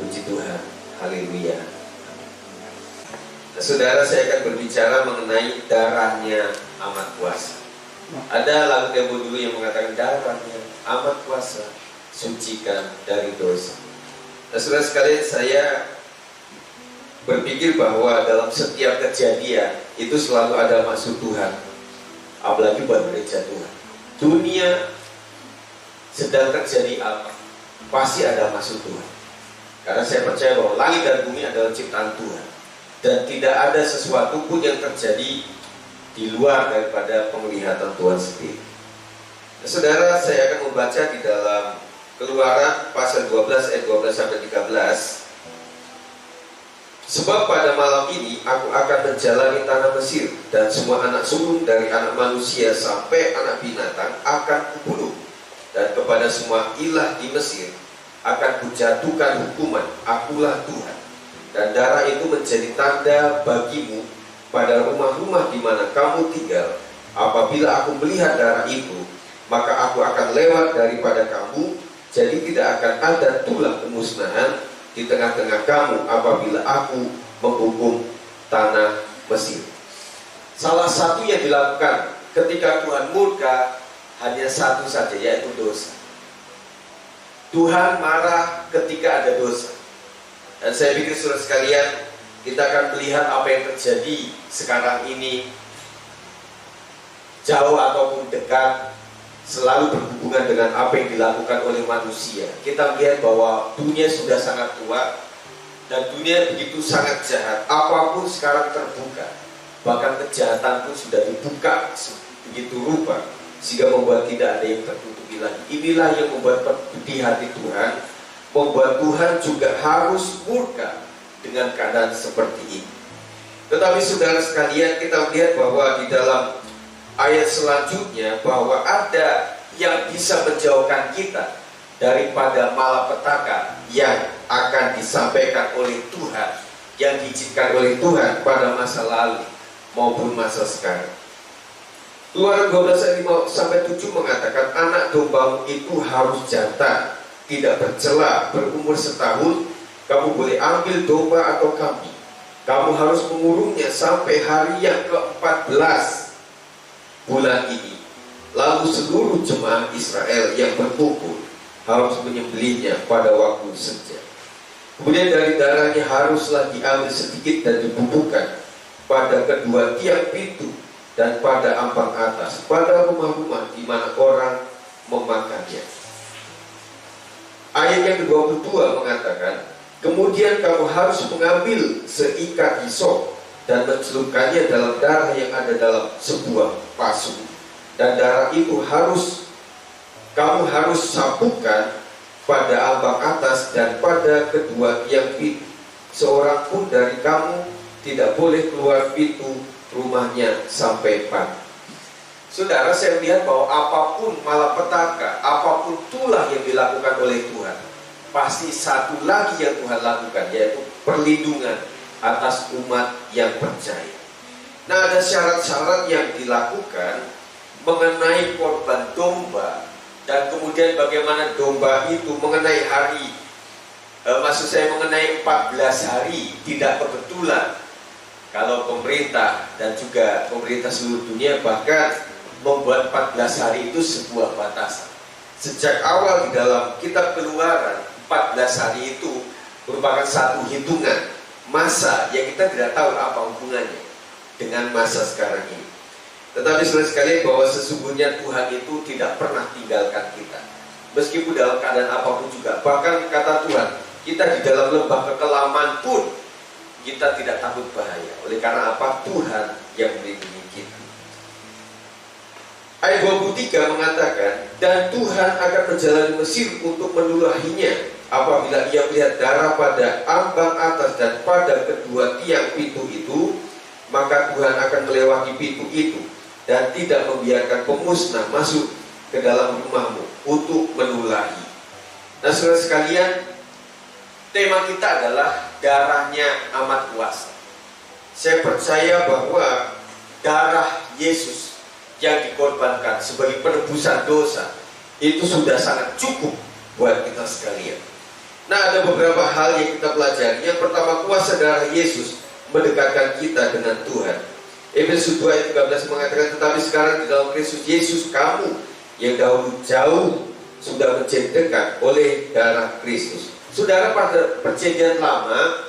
Puji Tuhan, haleluya. Nah, saudara, saya akan berbicara mengenai darahnya amat kuasa. Ada lagu demo dulu yang mengatakan darahnya amat kuasa, sucikan dari dosa. Nah, saudara sekalian, saya berpikir bahwa dalam setiap kejadian itu selalu ada maksud Tuhan, apalagi buat gereja Tuhan. Dunia sedang terjadi apa, pasti ada maksud Tuhan. Karena saya percaya bahwa langit dan bumi adalah ciptaan Tuhan, dan tidak ada sesuatu pun yang terjadi di luar daripada penglihatan Tuhan sendiri. Nah, saudara, saya akan membaca di dalam Keluaran pasal 12 ayat 12 sampai 13. Sebab pada malam ini aku akan menjalani tanah Mesir, dan semua anak sulung dari anak manusia sampai anak binatang akan kubunuh, dan kepada semua ilah di Mesir akan kujatuhkan hukuman. Akulah Tuhan. Dan darah itu menjadi tanda bagimu pada rumah-rumah di mana kamu tinggal. Apabila aku melihat darah itu, maka aku akan lewat daripada kamu, jadi tidak akan ada tulah pemusnahan di tengah-tengah kamu apabila aku menghukum tanah Mesir. Salah satu yang dilakukan ketika Tuhan murka hanya satu saja, yaitu dosa. Tuhan marah ketika ada dosa. Dan saya pikir saudara sekalian, kita akan melihat apa yang terjadi sekarang ini, jauh ataupun dekat, selalu berhubungan dengan apa yang dilakukan oleh manusia. Kita melihat bahwa dunia sudah sangat tua, dan dunia begitu sangat jahat. Apapun sekarang terbuka, bahkan kejahatan pun sudah dibuka begitu rupa, sehingga membuat tidak ada yang tertutupi lagi. Inilah yang membuat di hati Tuhan, membuat Tuhan juga harus murka dengan keadaan seperti ini. Tetapi saudara sekalian, kita melihat bahwa di dalam ayat selanjutnya bahwa ada yang bisa menjauhkan kita daripada malapetaka yang akan disampaikan oleh Tuhan, yang diizinkan oleh Tuhan pada masa lalu maupun masa sekarang. Keluaran 12 ayat 5 sampai 7 mengatakan, anak dombamu itu harus jantan, tidak bercela, berumur setahun. Kamu boleh ambil domba atau kambing. Kamu harus mengurungnya sampai hari yang ke-14 bulan ini. Lalu seluruh jemaah Israel yang berkumpul harus menyembelihnya pada waktu senja. Kemudian dari darahnya haruslah diambil sedikit dan dibubuhkan pada kedua tiang pintu dan pada ambang atas, pada rumah-rumah di mana orang memakannya. Ayat yang ke-22 mengatakan, kemudian kamu harus mengambil seikat hisop dan mencelupkannya dalam darah yang ada dalam sebuah pasu, dan darah itu kamu harus sapukan pada ambang atas dan pada kedua tiang pintu. Seorang pun dari kamu tidak boleh keluar pintu rumahnya sampai pagi. Saudara, saya melihat bahwa apapun malapetaka, apapun tulah yang dilakukan oleh Tuhan, pasti satu lagi yang Tuhan lakukan, yaitu perlindungan atas umat yang percaya. Nah, ada syarat-syarat yang dilakukan mengenai korban domba, dan kemudian bagaimana domba itu mengenai hari, maksud saya mengenai 14 hari, tidak kebetulan. Kalau pemerintah dan juga pemerintah seluruh dunia bahkan membuat 14 hari itu sebuah batasan. Sejak awal di dalam kitab Keluaran, 14 hari itu merupakan satu hitungan masa yang kita tidak tahu apa hubungannya dengan masa sekarang ini. Tetapi saudara sekalian, bahwa sesungguhnya Tuhan itu tidak pernah tinggalkan kita, meskipun dalam keadaan apapun juga. Bahkan kata Tuhan, kita di dalam lembah kekelaman pun kita tidak takut bahaya. Oleh karena apa? Tuhan yang melindungi kita. Ayat 23 mengatakan, dan Tuhan akan menjalani Mesir untuk menulahinya apabila ia melihat darah pada ambang atas dan pada kedua tiang pintu itu, maka Tuhan akan melewati pintu itu dan tidak membiarkan pemusnah masuk ke dalam rumahmu untuk menulahi. Nah, saudara sekalian, tema kita adalah darahnya amat kuasa. Saya percaya bahwa darah Yesus yang dikorbankan sebagai penebusan dosa itu sudah sangat cukup buat kita sekalian. Nah, ada beberapa hal yang kita pelajari. Yang pertama, kuasa darah Yesus mendekatkan kita dengan Tuhan. Efesus 2 ayat 13 mengatakan, tetapi sekarang di dalam Kristus Yesus, kamu yang dahulu jauh sudah menjadi dekat oleh darah Kristus. Saudara, pada perjanjian lama,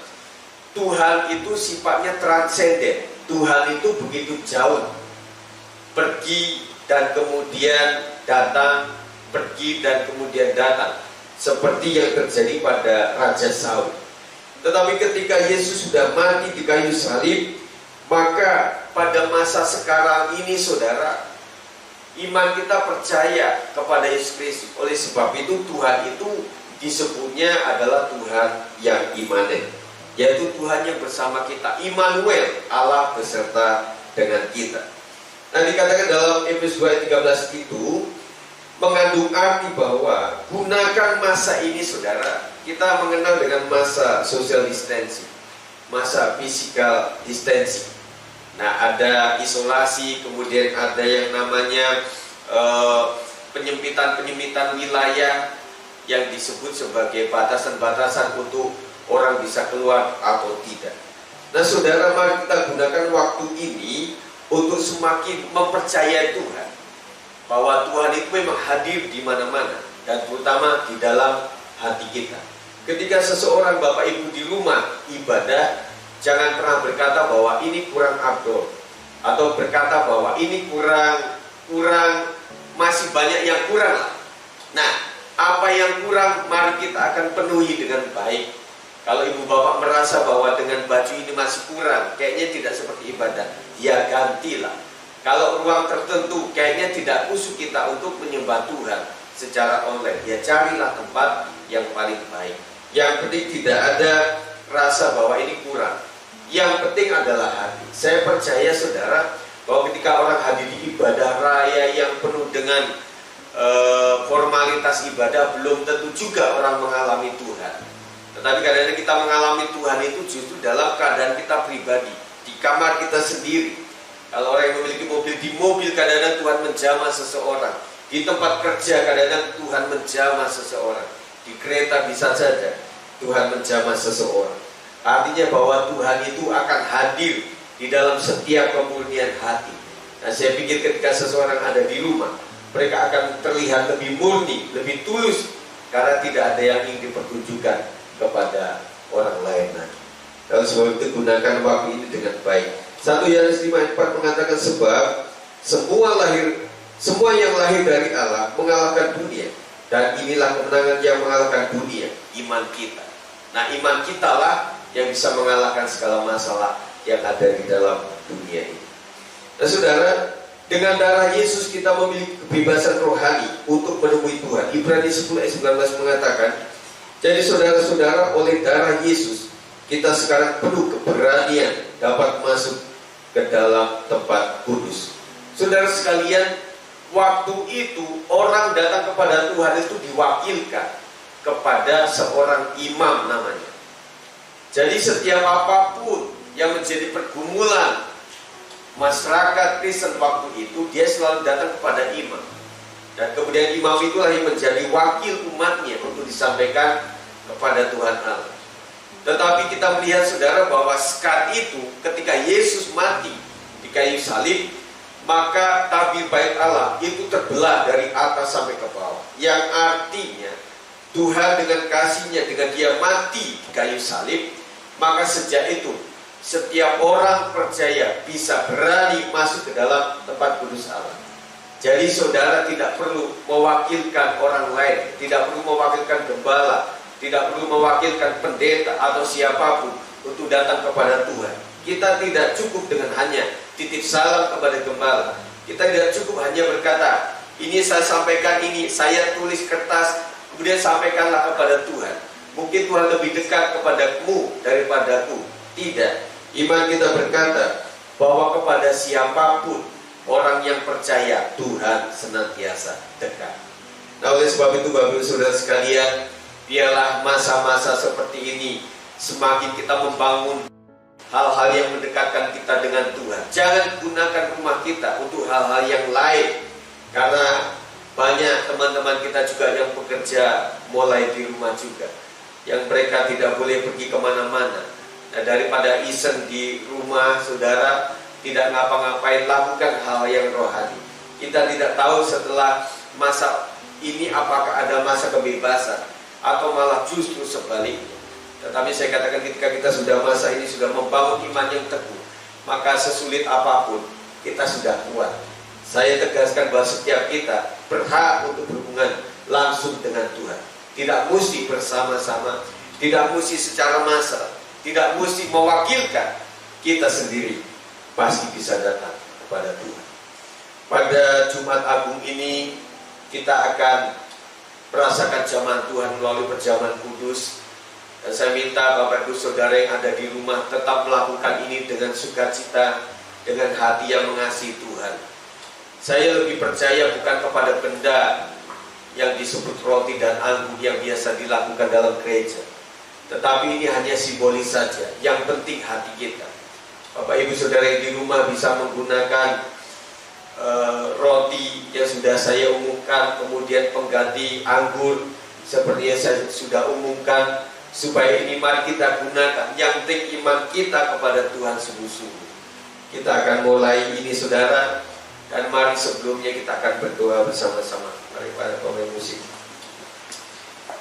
Tuhan itu sifatnya transenden. Tuhan itu begitu jauh, pergi dan kemudian datang, pergi dan kemudian datang, seperti yang terjadi pada Raja Saul. Tetapi ketika Yesus sudah mati di kayu salib, maka pada masa sekarang ini, saudara, iman kita percaya kepada Yesus Kristus. Oleh sebab itu, Tuhan itu disebutnya adalah Tuhan yang imanen, yaitu Tuhan yang bersama kita, Immanuel, Allah beserta dengan kita. Nah, dikatakan dalam Efesus 2 ayat 13 itu mengandung arti bahwa gunakan masa ini, saudara. Kita mengenal dengan masa social distancing, masa physical distancing. Nah, ada isolasi, kemudian ada yang namanya penyempitan wilayah yang disebut sebagai batasan-batasan untuk orang bisa keluar atau tidak. Nah, saudara, mari kita gunakan waktu ini untuk semakin mempercayai Tuhan, bahwa Tuhan itu memang hadir di mana-mana, dan terutama di dalam hati kita. Ketika seseorang, Bapak Ibu, di rumah ibadah, jangan pernah berkata bahwa ini kurang abdol, atau berkata bahwa ini kurang, masih banyak yang kurang. Nah, apa yang kurang, mari kita akan penuhi dengan baik. Kalau ibu bapak merasa bahwa dengan baju ini masih kurang, kayaknya tidak seperti ibadah, ya gantilah. Kalau ruang tertentu kayaknya tidak khusyuk kita untuk menyembah Tuhan secara online, ya carilah tempat yang paling baik. Yang penting tidak ada rasa bahwa ini kurang. Yang penting adalah hati. Saya percaya, saudara, bahwa ketika orang hadir di ibadah raya yang penuh dengan formalitas ibadah, belum tentu juga orang mengalami Tuhan. Tetapi kadang-kadang kita mengalami Tuhan itu justru dalam keadaan kita pribadi, di kamar kita sendiri. Kalau orang yang memiliki mobil, di mobil kadang-kadang Tuhan menjamah seseorang. Di tempat kerja kadang-kadang Tuhan menjamah seseorang. Di kereta bisa saja Tuhan menjamah seseorang. Artinya bahwa Tuhan itu akan hadir di dalam setiap kemurnian hati. Nah, saya pikir ketika seseorang ada di rumah, mereka akan terlihat lebih murni, lebih tulus, karena tidak ada yang ingin dipertunjukkan kepada orang lain. Kalau sebab itu gunakan waktu ini dengan baik. 1 Yohanes 5 ayat 4 mengatakan, sebab semua yang lahir dari Allah mengalahkan dunia, dan inilah kemenangan yang mengalahkan dunia, iman kita. Nah, iman kita lah yang bisa mengalahkan segala masalah yang ada di dalam dunia ini. Nah, saudara, dengan darah Yesus kita memiliki kebebasan rohani untuk menemui Tuhan. Ibrani 10 ayat 19 mengatakan, jadi saudara-saudara, oleh darah Yesus kita sekarang penuh keberanian dapat masuk ke dalam tempat kudus. Saudara sekalian, waktu itu orang datang kepada Tuhan itu diwakilkan kepada seorang imam namanya. Jadi setiap apapun yang menjadi pergumulan masyarakat Kristen waktu itu, dia selalu datang kepada imam. Dan kemudian imam itulah yang menjadi wakil umatnya untuk disampaikan kepada Tuhan Allah. Tetapi kita melihat, saudara, bahwa saat itu ketika Yesus mati di kayu salib, maka tabir bait Allah itu terbelah dari atas sampai ke bawah. Yang artinya Tuhan dengan kasihnya, dengan dia mati di kayu salib, maka sejak itu setiap orang percaya bisa berani masuk ke dalam tempat kudus Allah. Jadi saudara tidak perlu mewakilkan orang lain, tidak perlu mewakilkan gembala, tidak perlu mewakilkan pendeta atau siapapun untuk datang kepada Tuhan. Kita tidak cukup dengan hanya titip salam kepada gembala. Kita tidak cukup hanya berkata, ini saya sampaikan, ini saya tulis kertas, kemudian sampaikanlah kepada Tuhan. Mungkin Tuhan lebih dekat kepadamu daripadaku. Tidak. Iman kita berkata bahwa kepada siapapun orang yang percaya, Tuhan senantiasa dekat. Nah, oleh sebab itu, Bapak Ibu Saudara sekalian, biarlah masa-masa seperti ini semakin kita membangun hal-hal yang mendekatkan kita dengan Tuhan. Jangan gunakan rumah kita untuk hal-hal yang lain, karena banyak teman-teman kita juga yang bekerja mulai di rumah juga. yang mereka tidak boleh pergi kemana-mana. Nah, daripada iseng di rumah saudara, tidak ngapa-ngapain, lakukan hal yang rohani. Kita tidak tahu setelah masa ini apakah ada masa kebebasan atau malah justru sebaliknya. Tetapi saya katakan, ketika kita sudah masa ini sudah membangun iman yang teguh, maka sesulit apapun kita sudah kuat. Saya tegaskan bahwa setiap kita berhak untuk berhubungan langsung dengan Tuhan. Tidak mesti bersama-sama, tidak mesti secara massal, tidak mesti mewakilkan. Kita sendiri pasti bisa datang kepada Tuhan. Pada Jumat Agung ini kita akan merasakan zaman Tuhan melalui perjamuan kudus. Dan saya minta Bapak Ibu Saudara yang ada di rumah tetap melakukan ini dengan sukacita, dengan hati yang mengasihi Tuhan. Saya lebih percaya bukan kepada benda yang disebut roti dan anggur yang biasa dilakukan dalam gereja, tetapi ini hanya simbolis saja. Yang penting hati kita. Bapak Ibu Saudara yang di rumah bisa menggunakan roti yang sudah saya umumkan, kemudian pengganti anggur seperti yang saya sudah umumkan, supaya ini mari kita gunakan. Yang penting iman kita kepada Tuhan sungguh-sungguh. Kita akan mulai ini saudara, dan mari sebelumnya kita akan berdoa bersama-sama. Mari para pemain musik.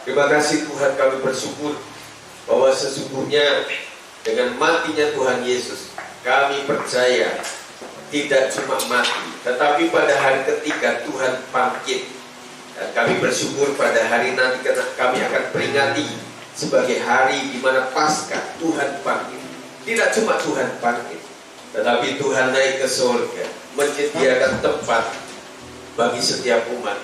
Terima kasih Tuhan, kami bersyukur bahwa sesungguhnya dengan matinya Tuhan Yesus, kami percaya tidak cuma mati, tetapi pada hari ketiga Tuhan bangkit. Dan kami bersyukur pada hari nanti kami akan peringati sebagai hari di mana Paskah Tuhan bangkit. Tidak cuma Tuhan bangkit, tetapi Tuhan naik ke surga, menyediakan tempat bagi setiap umat.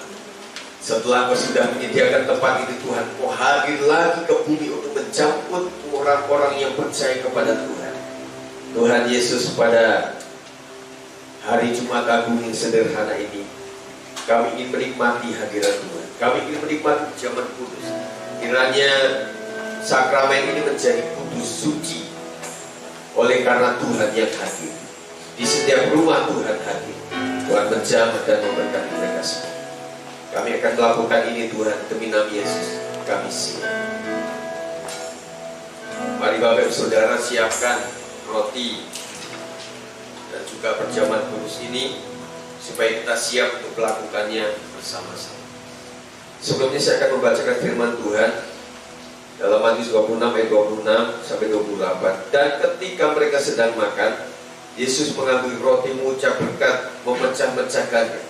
Setelah Kau sudah menyediakan tempat itu, Tuhan, Kau hadir lagi ke bumi untuk menjemput orang-orang yang percaya kepada Tuhan. Tuhan Yesus, pada hari Jumat Agung yang sederhana ini, kami ingin menikmati hadirat Tuhan. Kami ingin menikmati zaman kudus. Kiranya sakramen ini menjadi kudus, suci, oleh karena Tuhan yang hadir. Di setiap rumah Tuhan hadir. Tuhan menjamah dan memberkati mereka semua. Kami akan melakukan ini Tuhan, demi nama Yesus kami siap. Mari Bapak Ibu Saudara siapkan roti dan juga perjamuan kudus ini, supaya kita siap untuk melakukannya bersama-sama. Sebelumnya saya akan membacakan firman Tuhan dalam Matius 26 ayat 26 sampai 28. Dan ketika mereka sedang makan, Yesus mengambil roti, mengucap berkat, memecah-mecahkannya,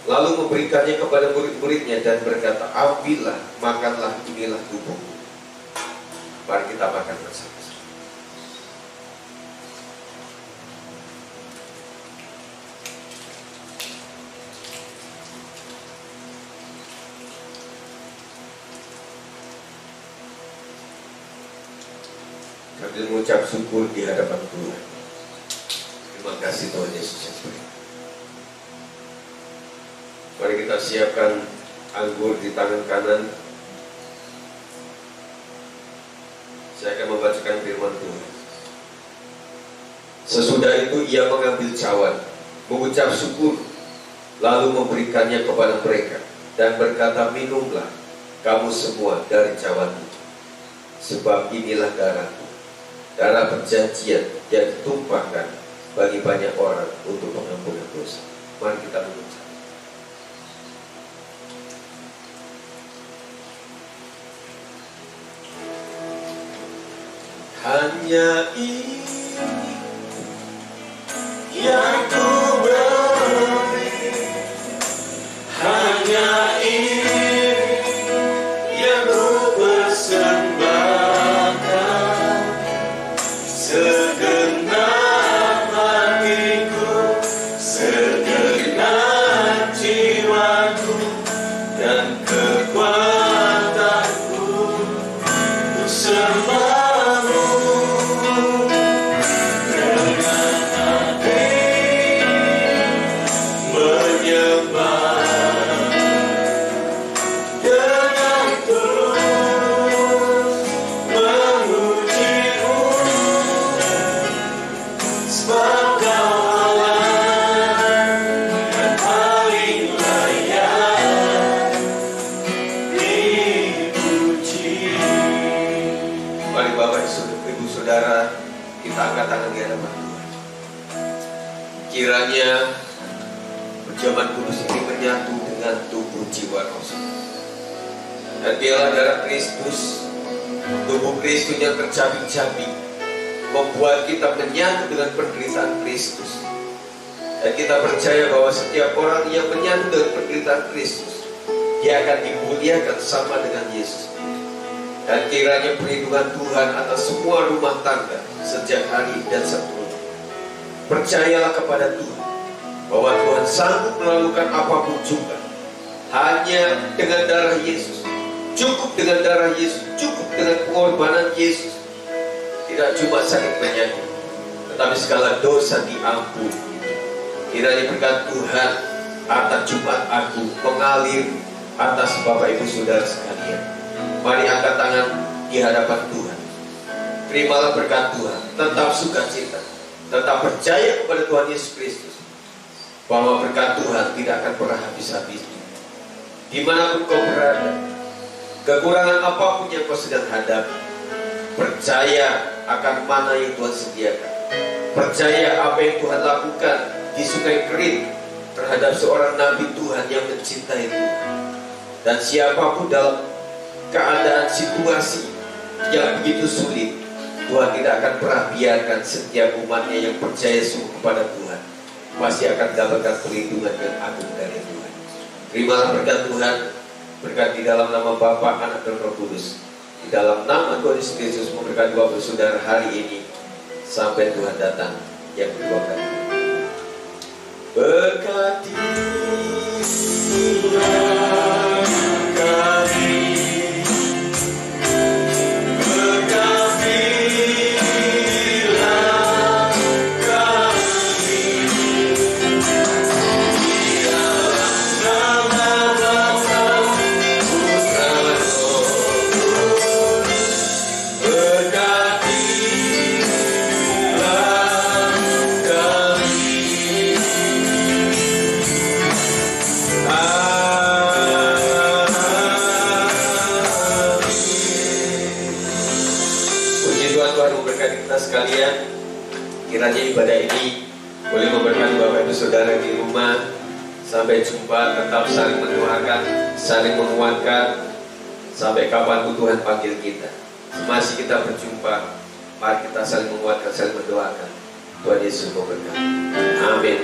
lalu memberikannya kepada murid-muridnya dan berkata, ambillah, makanlah, inilah tubuhku. Mari kita makan bersama-sama. Sambil mengucap syukur di hadapan Tuhan. Terima kasih Tuhan Yesus yang baik. Mari kita siapkan anggur di tangan kanan. Saya akan membacakan firman Tuhan. Sesudah itu ia mengambil cawan, mengucap syukur, lalu memberikannya kepada mereka dan berkata, minumlah kamu semua dari cawan itu, sebab inilah darahku, darah perjanjian yang ditumpahkan bagi banyak orang untuk pengampunan dosa. Mari kita mengucap. Hanya ini yang ku beri, hanya ini yang ku persembahkan, segenap hatiku, segenap jiwaku, dan kekuatanku untuk sembahmu dengan hati Saudara, kita angkat tangan di hadapan Tuhan. Kiranya perjamuan kudus ini menyatu dengan tubuh jiwa roh. Dan biarlah darah Kristus, tubuh Kristus yang tercabik-cabik, membuat kita menyatu dengan penderitaan Kristus. Dan kita percaya bahwa setiap orang yang menyatu dengan penderitaan Kristus, dia akan dimuliakan sama dengan Yesus. Dan kiranya perlindungan Tuhan atas semua rumah tangga sejak hari dan seterusnya. Percayalah kepada Tuhan bahwa Tuhan sanggup melakukan apapun juga hanya dengan darah Yesus. Cukup dengan darah Yesus, cukup dengan pengorbanan Yesus. Tidak cuma sakit penyakit, tetapi segala dosa diampuni. Kiranya berkat Tuhan atas Jumat Agung mengalir atas Bapak Ibu Saudara sekalian. Mari angkat tangan di hadapan Tuhan. Terimalah berkat Tuhan. Tetap sukacita, tetap percaya kepada Tuhan Yesus Kristus, bahwa berkat Tuhan tidak akan pernah habis-habis. Dimanapun kau berada, kekurangan apapun yang kau sedang hadapi, percaya akan mana yang Tuhan sediakan. Percaya apa yang Tuhan lakukan di Sungai Kerit terhadap seorang nabi Tuhan yang mencintai Tuhan. Dan siapapun dalam keadaan situasi yang begitu sulit, Tuhan tidak akan pernah biarkan setiap umatnya yang percaya sungguh kepada Tuhan pasti akan mendapatkan perlindungan yang agung dari Tuhan. Terimalah berkat Tuhan, berkat di dalam nama Bapa, Anak dan Roh Kudus. Di dalam nama Tuhan Yesus Kristus memberkati Bapak Saudara hari ini sampai Tuhan datang yang kedua kali. Berkati sekalian, kiranya ibadah ini boleh memberkati Bapak Ibu Saudara di rumah. Sampai jumpa, tetap saling mendoakan, saling menguatkan sampai kapanpun Tuhan panggil kita. Masih kita berjumpa, mari kita saling menguatkan, saling mendoakan. Tuhan Yesus memberkati. Amin.